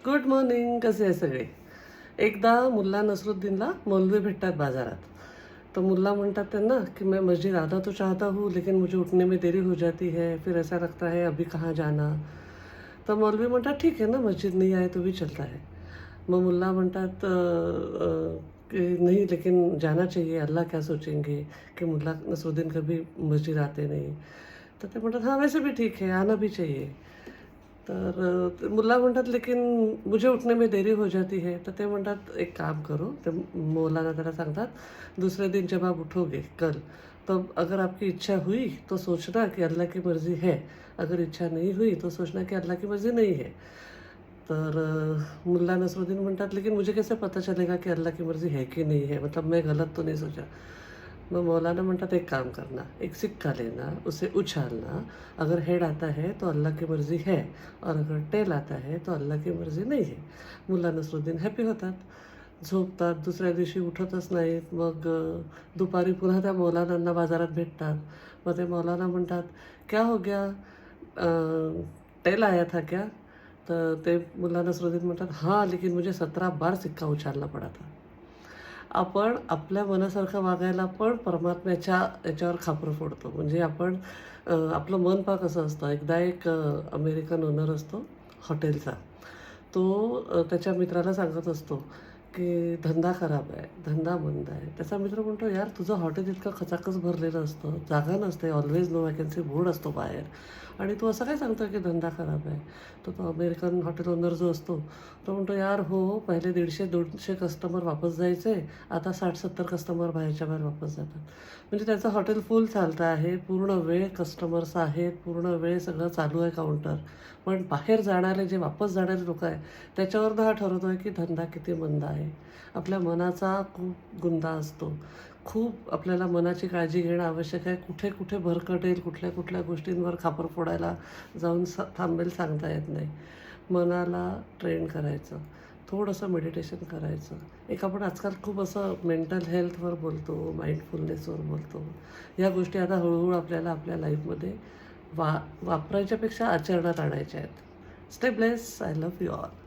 Good morning. कसे आहे सगळे? एकदा मुल्ला नसरुद्दीनला मौलवी भेटतात बाजारात. तो मुल्ला म्हणतात त्यांना कि मैं मस्जिद आना तो चाहता हूँ लेकिन मुझे उठने में देरी हो जाती है, फिर ऐसा लगता है अभी कहाँ जाना. तर मौलवी म्हणतात ठीक है ना, मस्जिद नहीं आए तो भी चलता है. मग मुल्ला म्हणतात कि नहीं लेकिन जाना चाहिए, अल्लाह क्या सोचेंगे कि मुल्ला नसरुद्दीन कभी मस्जिद आते नहीं. तर ते म्हणतात हाँ वैसे भी ठीक है, आना भी चाहिए. तर मुल्ला म्हणतात लेकिन मुझे उठने में देरी हो जाती है. तर ते म्हणतात एक काम करो. ते मौलाना त्याला सांगतात दूसरे दिन जब आप उठोगे कल, तो अगर आपकी इच्छा हुई तो सोचना कि अल्लाह की मर्ज़ी है, अगर इच्छा नहीं हुई तो सोचना कि अल्लाह की मर्ज़ी नहीं है. तर मुल्ला नसरुद्दीन म्हणतात लेकिन मुझे कैसे पता चलेगा कि अल्लाह की मर्ज़ी है कि नहीं है, मतलब मैं गलत तो नहीं सोचा. मग मौलाना म्हणतात एक काम करना, एक सिक्का लेना, उसे उछालना, अगर हेड आता है तो अल्लाह की मर्ज़ी है और अगर टेल आता है तो अल्लाह की मर्ज़ी नहीं है. मुल्ला नसरुद्दीन हॅपी होतात. झोपतात. दुसऱ्या दिवशी उठतच नाहीत. मग दुपारी पुन्हा त्या मौलानांना बाजारात भेटतात. मग ते मौलाना म्हणतात, "क्या हो गया? टेल आया था क्या?" तर ते मुल्ला नसरुद्दीन म्हणतात, "हाँ, लेकिन मुझे 17 बार सिक्का उछालना पड़ा था." आपण आपल्या मनासारखं वागायला पण परमात्म्याच्या याच्यावर खापरं फोडतो. म्हणजे आपण आपलं मन पहा कसं असतं. एकदा एक अमेरिकन ओनर असतो हॉटेलचा. तो त्याच्या मित्राला सांगत असतो, की धंदा खराब आहे, धंदा मंद आहे. त्याचा मित्र म्हणतो, "यार तुझं हॉटेल इतकं खचाखच भरलेलं असतं, जागा नसते, ऑल्वेज नो व्हॅकन्सी बोर्ड असतो बाहेर आणि तू असं काय सांगतोय की धंदा खराब आहे?" तर तो अमेरिकन हॉटेल ओनर जो असतो, तो म्हणतो, "यार हो, पहिले 150-200 कस्टमर वापस जायचे, आता 60-70 कस्टमर बाहेरच्या बाहेर वापस जातात." म्हणजे त्याचं हॉटेल फुल चालतं आहे, पूर्ण वेळ कस्टमर्स आहेत, पूर्ण वेळ सगळं चालू आहे काउंटर. पण बाहेर जाणारे जे वापस जाणारे लोकं आहेत, त्याच्यावरनं हा ठरवतो आहे की धंदा किती मंद आहे. आपल्या मनाचा खूप गुंता असतो. खूप आपल्याला मनाची काळजी घेणं आवश्यक आहे. कुठे-कुठे भरकटेल, कुठल्या-कुठल्या गोष्टींवर खापर फोडायला जाऊन थांबेल सांगता येत नाही. मनाला ट्रेन करायचं. थोडंसं मेडिटेशन करायचं. एक आपण आजकाल खूप असं मेंटल हेल्थवर बोलतो, माइंडफुलनेसवर बोलतो. या गोष्टी आता हळू आपल्याला आपल्या लाईफमध्ये वापरायच्यापेक्षा आचरणात आणायच्या आहेत. Stay bless. I love you all.